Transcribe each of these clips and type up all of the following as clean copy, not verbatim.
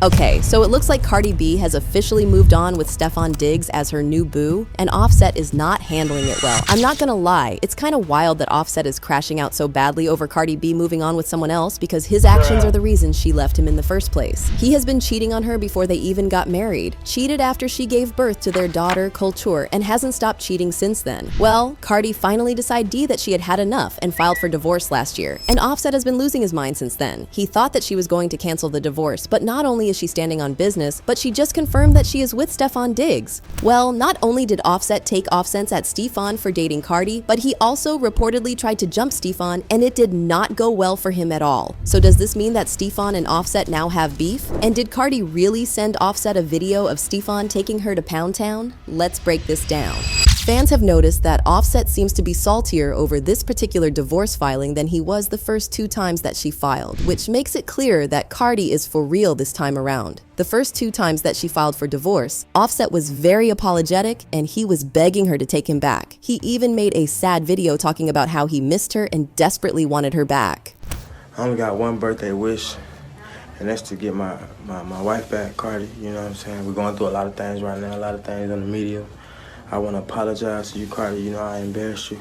Okay, so it looks like Cardi B has officially moved on with Stefon Diggs as her new boo, and Offset is not handling it well. I'm not gonna lie, it's kind of wild that Offset is crashing out so badly over Cardi B moving on with someone else because his actions are the reason she left him in the first place. He has been cheating on her before they even got married, cheated after she gave birth to their daughter, Kulture, and hasn't stopped cheating since then. Well, Cardi finally decided that she had had enough and filed for divorce last year, and Offset has been losing his mind since then. He thought that she was going to cancel the divorce, but not only is she standing on business, but she just confirmed that she is with Stefon Diggs. Well, not only did Offset take offense at Stefon for dating Cardi, but he also reportedly tried to jump Stefon, and it did not go well for him at all. So does this mean that Stefon and Offset now have beef? And did Cardi really send Offset a video of Stefon taking her to Pound Town? Let's break this down. Fans have noticed that Offset seems to be saltier over this particular divorce filing than he was the first 2 times that she filed, which makes it clear that Cardi is for real this time around. The first 2 times that she filed for divorce, Offset was very apologetic and he was begging her to take him back. He even made a sad video talking about how he missed her and desperately wanted her back. I only got one birthday wish, and that's to get my wife back, Cardi. You know what I'm saying? We're going through a lot of things right now, a lot of things on the media. I want to apologize to you, Cardi. You know, I embarrassed you.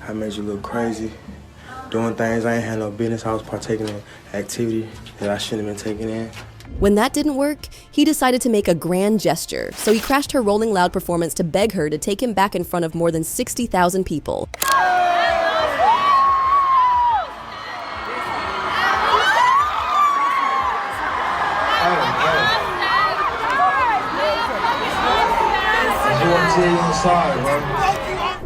I made you look crazy, doing things I ain't had no business. I was partaking in activity that I shouldn't have been taking in. When that didn't work, he decided to make a grand gesture. So he crashed her Rolling Loud performance to beg her to take him back in front of more than 60,000 people.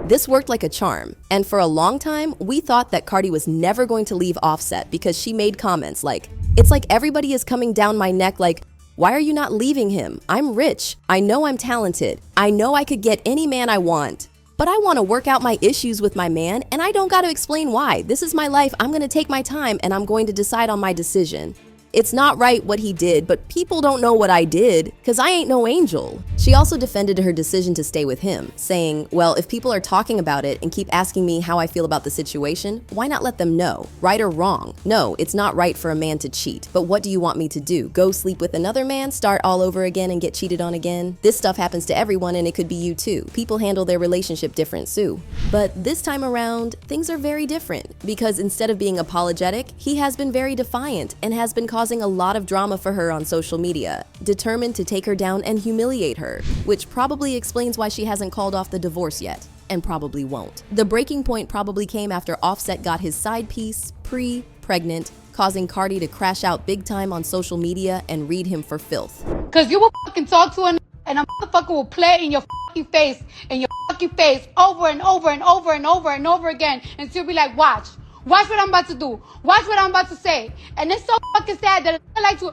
This worked like a charm, and for a long time, we thought that Cardi was never going to leave Offset because she made comments like, "It's like everybody is coming down my neck like, why are you not leaving him? I'm rich. I know I'm talented. I know I could get any man I want. But I want to work out my issues with my man, and I don't got to explain why. This is my life. I'm going to take my time, and I'm going to decide on my decision. It's not right what he did, but people don't know what I did, because I ain't no angel." She also defended her decision to stay with him, saying, "Well, if people are talking about it and keep asking me how I feel about the situation, why not let them know? Right or wrong? No, it's not right for a man to cheat. But what do you want me to do? Go sleep with another man, start all over again, and get cheated on again? This stuff happens to everyone, and it could be you too. People handle their relationship different too." But this time around, things are very different, because instead of being apologetic, he has been very defiant and has been causing a lot of drama for her on social media, determined to take her down and humiliate her, which probably explains why she hasn't called off the divorce yet, and probably won't. The breaking point probably came after Offset got his side piece pregnant, causing Cardi to crash out big time on social media and read him for filth. Cause you will fucking talk to a and a motherfucker will play in your fucking face over and over and over and over and over again until you be like, watch what I'm about to do, watch what I'm about to say. And it's so fucking sad that I like to,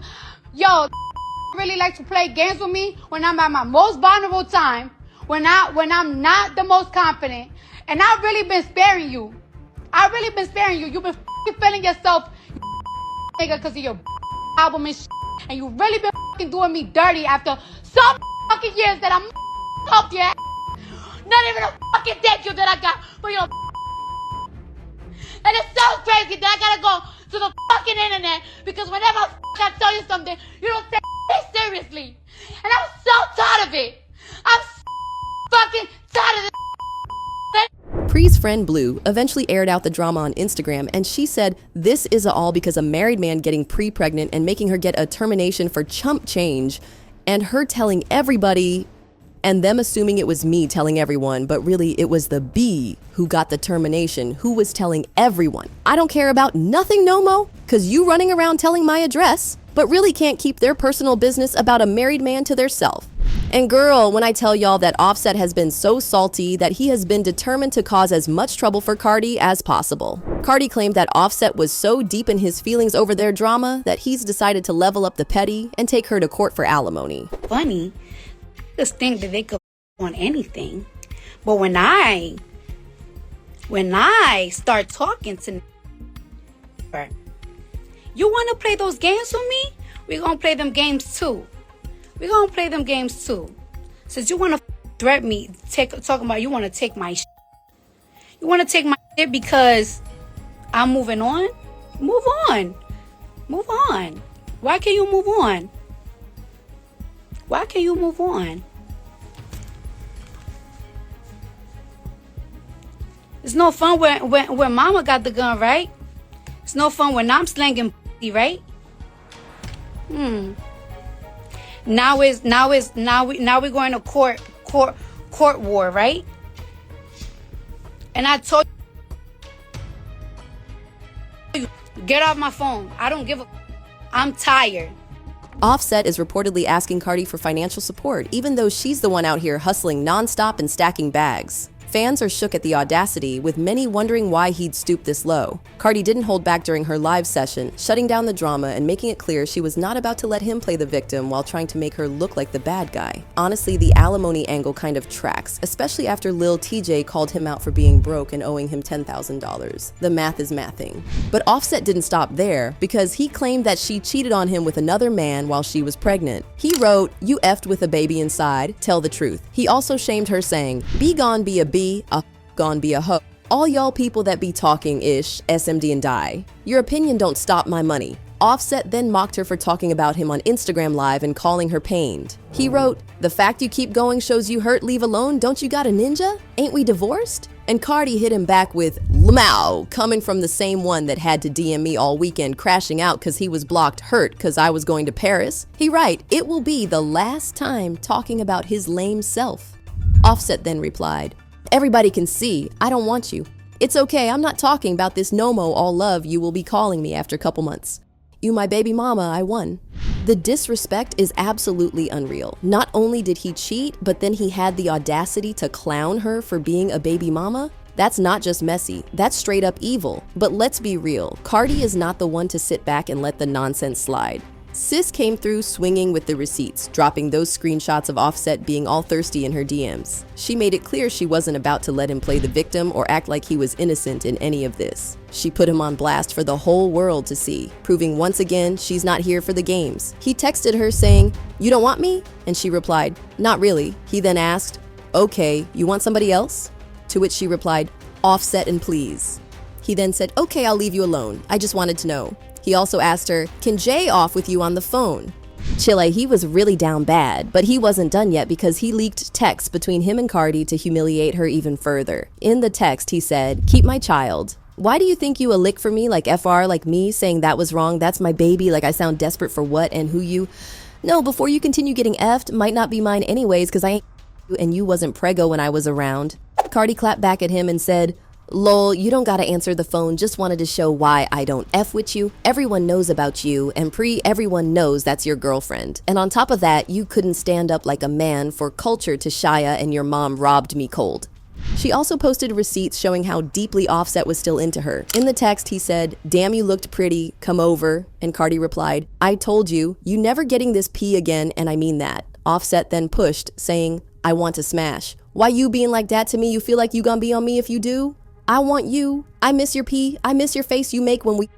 really like to play games with me when I'm at my most vulnerable time, when I'm not the most confident. And I've really been sparing you. You've been fucking feeling yourself, nigga, because of your album and shit. And you really been fucking doing me dirty after some fucking years that I'm helped you. Not even a fucking thank you that I got for your. And it's so crazy that I gotta go to the fucking internet because whenever I tell you something, you don't take it seriously. And I'm so tired of it. I'm so fucking tired of this. Pre's friend Blue eventually aired out the drama on Instagram, and she said this is all because a married man getting pregnant and making her get a termination for chump change, and her telling everybody, and them assuming it was me telling everyone, but really it was the B who got the termination, who was telling everyone. I don't care about nothing no mo, cause you running around telling my address, but really can't keep their personal business about a married man to theirself. And girl, when I tell y'all that Offset has been so salty that he has been determined to cause as much trouble for Cardi as possible. Cardi claimed that Offset was so deep in his feelings over their drama that he's decided to level up the petty and take her to court for alimony. Funny. Just think that they could on anything, but when I start talking to her, you want to play those games with me? We're gonna play them games too. Since you want to threaten me, talking about you want to take my shit. You want to take my shit because I'm moving on. Move on. Why can't you move on? Why can't you move on? It's no fun when mama got the gun, right? It's no fun when I'm slanging pussy, right? Now we're going to court war, right? And I told you, get off my phone. I don't give a. I'm tired. Offset is reportedly asking Cardi for financial support, even though she's the one out here hustling nonstop and stacking bags. Fans are shook at the audacity, with many wondering why he'd stoop this low. Cardi didn't hold back during her live session, shutting down the drama and making it clear she was not about to let him play the victim while trying to make her look like the bad guy. Honestly, the alimony angle kind of tracks, especially after Lil TJ called him out for being broke and owing him $10,000. The math is mathing. But Offset didn't stop there, because he claimed that she cheated on him with another man while she was pregnant. He wrote, "You effed with a baby inside, tell the truth." He also shamed her, saying, "Be gone be a bee, gone be a hoe. All y'all people that be talking ish, SMD and die. Your opinion don't stop my money." Offset then mocked her for talking about him on Instagram Live and calling her pained. He wrote, "The fact you keep going shows you hurt, leave alone. Don't you got a ninja? Ain't we divorced?" And Cardi hit him back with "Lmao," coming from the same one that had to DM me all weekend crashing out cause he was blocked hurt cause I was going to Paris. He write, "It will be the last time talking about his lame self." Offset then replied, "Everybody can see, I don't want you. It's okay, I'm not talking about this no-mo all love you will be calling me after a couple months. You my baby mama, I won." The disrespect is absolutely unreal. Not only did he cheat, but then he had the audacity to clown her for being a baby mama? That's not just messy, that's straight up evil. But let's be real, Cardi is not the one to sit back and let the nonsense slide. Sis came through swinging with the receipts, dropping those screenshots of Offset being all thirsty in her DMs. She made it clear she wasn't about to let him play the victim or act like he was innocent in any of this. She put him on blast for the whole world to see, proving once again she's not here for the games. He texted her saying, "You don't want me?" And she replied, "Not really." He then asked, "Okay, you want somebody else?" To which she replied, "Offset and please." He then said, "Okay, I'll leave you alone. I just wanted to know." He also asked her, "Can Jay off with you on the phone?" Chile, he was really down bad, but he wasn't done yet because he leaked texts between him and Cardi to humiliate her even further. In the text, he said, "Keep my child. Why do you think you a lick for me like FR like me saying that was wrong? That's my baby, like I sound desperate for what and who you? No, before you continue getting effed, might not be mine anyways cause I ain't you and you wasn't preggo when I was around." Cardi clapped back at him and said, "Lol, you don't gotta answer the phone, just wanted to show why I don't F with you. Everyone knows about you, and everyone knows that's your girlfriend. And on top of that, you couldn't stand up like a man for Kulture to Shia and your mom robbed me cold." She also posted receipts showing how deeply Offset was still into her. In the text, he said, "Damn, you looked pretty, come over." And Cardi replied, "I told you, you never getting this pee again, and I mean that." Offset then pushed, saying, "I want to smash. Why you being like that to me? You feel like you gonna be on me if you do? I want you. I miss your pee. I miss your face you make when we..."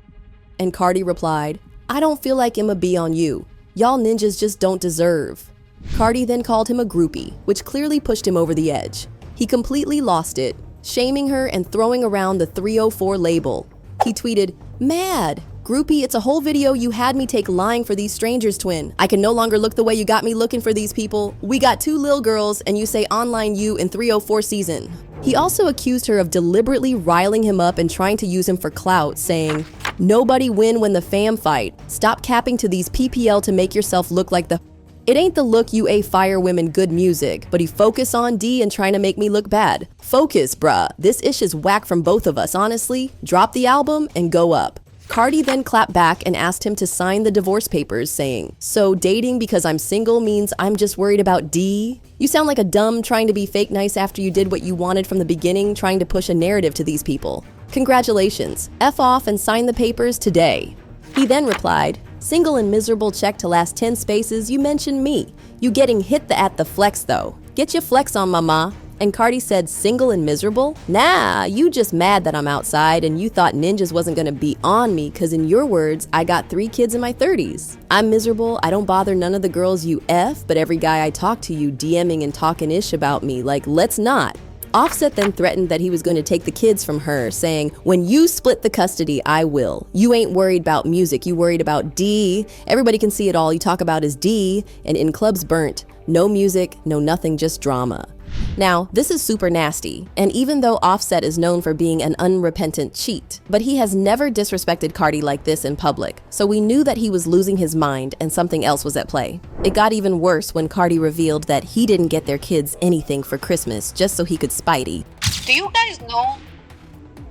And Cardi replied, "I don't feel like I'ma be on you. Y'all ninjas just don't deserve." Cardi then called him a groupie, which clearly pushed him over the edge. He completely lost it, shaming her and throwing around the 304 label. He tweeted, "Mad. Groupie, it's a whole video you had me take lying for these strangers, twin. I can no longer look the way you got me looking for these people. We got 2 lil girls and you say online you in 304 season." He also accused her of deliberately riling him up and trying to use him for clout, saying, "Nobody win when the fam fight. Stop capping to these PPL to make yourself look like the... It ain't the look you a fire women good music, but he focus on D and trying to make me look bad. Focus, bruh. This ish is whack from both of us, honestly. Drop the album and go up." Cardi then clapped back and asked him to sign the divorce papers, saying, "So dating because I'm single means I'm just worried about D? You sound like a dumb trying to be fake nice after you did what you wanted from the beginning, trying to push a narrative to these people. Congratulations. F off and sign the papers today." He then replied, "Single and miserable check to last 10 spaces, you mentioned me. You getting hit at the flex though. Get your flex on, mama." And Cardi said, "Single and miserable? Nah, you just mad that I'm outside and you thought ninjas wasn't gonna be on me cause in your words, I got 3 kids in my 30s. I'm miserable, I don't bother none of the girls you F, but every guy I talk to you DMing and talking ish about me, like let's not." Offset then threatened that he was going to take the kids from her, saying, "When you split the custody, I will. You ain't worried about music, you worried about D. Everybody can see it all you talk about is D, and in clubs burnt. No music, no nothing, just drama." Now, this is super nasty, and even though Offset is known for being an unrepentant cheat, but he has never disrespected Cardi like this in public, so we knew that he was losing his mind and something else was at play. It got even worse when Cardi revealed that he didn't get their kids anything for Christmas just so he could spitey. Do you guys know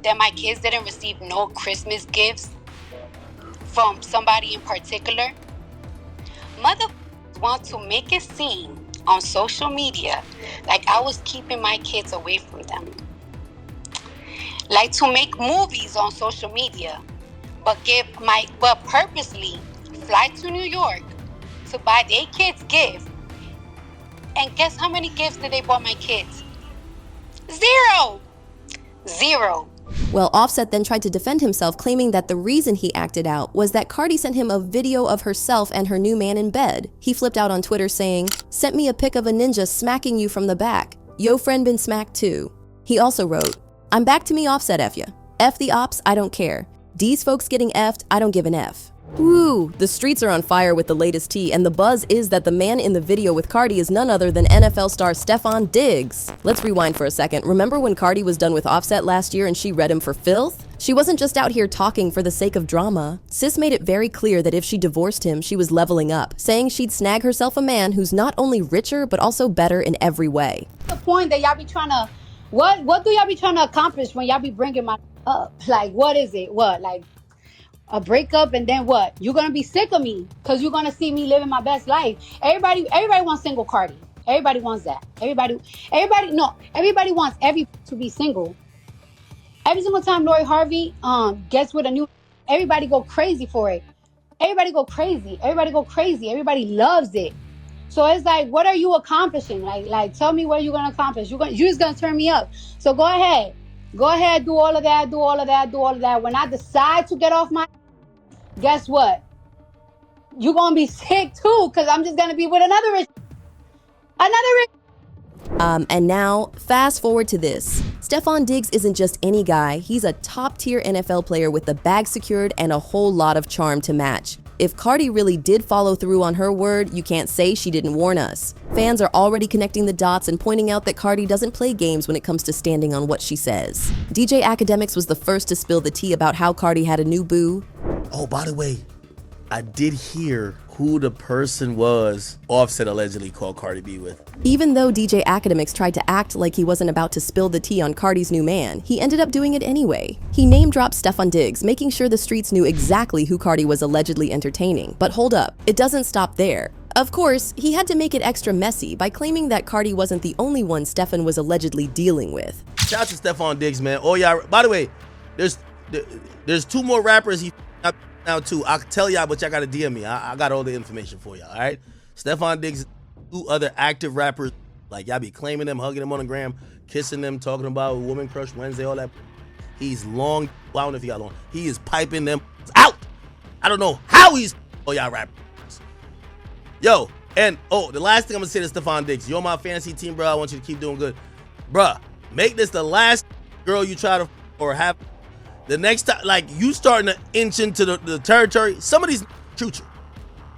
that my kids didn't receive no Christmas gifts from somebody in particular? Mother want to make it seem on social media like I was keeping my kids away from them. Like to make movies on social media, but purposely fly to New York to buy their kids gifts. And guess how many gifts did they buy my kids? Zero. Well, Offset then tried to defend himself, claiming that the reason he acted out was that Cardi sent him a video of herself and her new man in bed. He flipped out on Twitter saying, "Sent me a pic of a ninja smacking you from the back. Yo friend been smacked too." He also wrote, "I'm back to me Offset F ya. F the ops, I don't care. These folks getting F'd, I don't give an F." Woo! The streets are on fire with the latest tea, and the buzz is that the man in the video with Cardi is none other than NFL star Stefon Diggs. Let's rewind for a second. Remember when Cardi was done with Offset last year and she read him for filth? She wasn't just out here talking for the sake of drama. Sis made it very clear that if she divorced him, she was leveling up, saying she'd snag herself a man who's not only richer, but also better in every way. The point that y'all be trying to, what do y'all be trying to accomplish when y'all be bringing my up? Like, what is it? What, like, a breakup, and then what? You're gonna be sick of me because you're gonna see me living my best life. Everybody wants single Cardi. Everybody wants that. Everybody wants to be single. Every single time Lori Harvey gets with a new, everybody go crazy for it. Everybody go crazy. Everybody loves it. So it's like, what are you accomplishing? Like tell me what you're gonna accomplish. You're just gonna turn me up. So go ahead, do all of that. When I decide to get off my, guess what? You're gonna be sick too, because I'm just gonna be with another rich. And now, fast forward to this. Stefon Diggs isn't just any guy, he's a top-tier NFL player with the bag secured and a whole lot of charm to match. If Cardi really did follow through on her word, you can't say she didn't warn us. Fans are already connecting the dots and pointing out that Cardi doesn't play games when it comes to standing on what she says. DJ Academics was the first to spill the tea about how Cardi had a new boo. Oh, by the way, I did hear who the person was Offset allegedly called Cardi B with. Even though DJ Academics tried to act like he wasn't about to spill the tea on Cardi's new man, he ended up doing it anyway. He name-dropped Stefon Diggs, making sure the streets knew exactly who Cardi was allegedly entertaining. But hold up, it doesn't stop there. Of course, he had to make it extra messy by claiming that Cardi wasn't the only one Stefon was allegedly dealing with. Shout out to Stefon Diggs, man. Oh yeah, by the way, there's two more rappers he now too. I'll tell y'all, but y'all gotta DM me. I got all the information for y'all, all right? Stefon Diggs, two other active rappers, like y'all be claiming them, hugging them on the gram, kissing them, talking about Woman Crush Wednesday, all that. He's long, well, I don't know if he got long. He is piping them out. I don't know how he's, oh y'all rappers. Yo, and the last thing I'm gonna say to Stefon Diggs, you're on my fantasy team, bro. I want you to keep doing good. Bruh, make this the last girl you try to, or have. The next time, like, you starting to inch into the territory, some of these shoot you.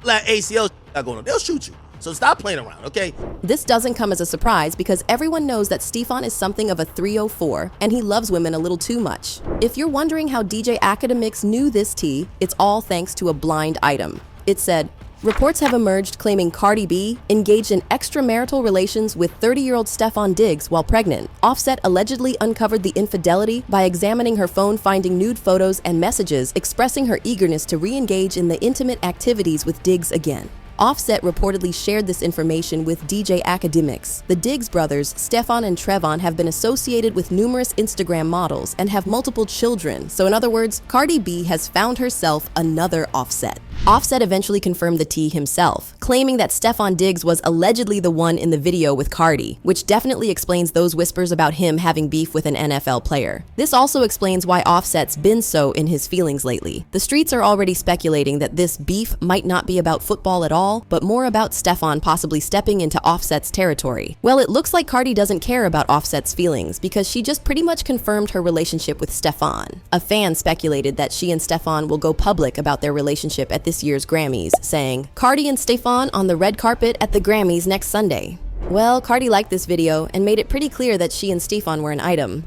Like ACL got going on, they'll shoot you. So stop playing around, okay? This doesn't come as a surprise because everyone knows that Stefon is something of a 304 and he loves women a little too much. If you're wondering how DJ Academics knew this tea, it's all thanks to a blind item. It said, reports have emerged claiming Cardi B engaged in extramarital relations with 30-year-old Stefon Diggs while pregnant. Offset allegedly uncovered the infidelity by examining her phone, finding nude photos and messages expressing her eagerness to re-engage in the intimate activities with Diggs again. Offset reportedly shared this information with DJ Academics. The Diggs brothers, Stefon and Trevon, have been associated with numerous Instagram models and have multiple children. So in other words, Cardi B has found herself another Offset. Offset eventually confirmed the tea himself, claiming that Stefon Diggs was allegedly the one in the video with Cardi, which definitely explains those whispers about him having beef with an NFL player. This also explains why Offset's been so in his feelings lately. The streets are already speculating that this beef might not be about football at all, but more about Stefon possibly stepping into Offset's territory. Well, it looks like Cardi doesn't care about Offset's feelings because she just pretty much confirmed her relationship with Stefon. A fan speculated that she and Stefon will go public about their relationship at this year's Grammys, saying, "Cardi and Stefon on the red carpet at the Grammys next Sunday." Well, Cardi liked this video and made it pretty clear that she and Stefon were an item.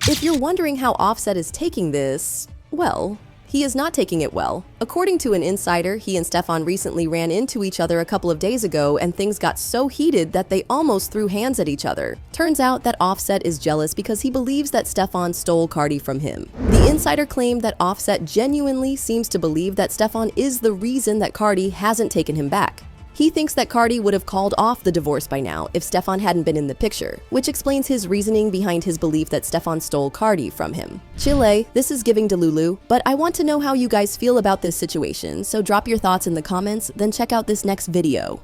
If you're wondering how Offset is taking this, well, he is not taking it well. According to an insider, he and Stefon recently ran into each other a couple of days ago and things got so heated that they almost threw hands at each other. Turns out that Offset is jealous because he believes that Stefon stole Cardi from him. The insider claimed that Offset genuinely seems to believe that Stefon is the reason that Cardi hasn't taken him back. He thinks that Cardi would have called off the divorce by now if Stefon hadn't been in the picture, which explains his reasoning behind his belief that Stefon stole Cardi from him. Chile, this is giving Delulu, but I want to know how you guys feel about this situation, so drop your thoughts in the comments, then check out this next video.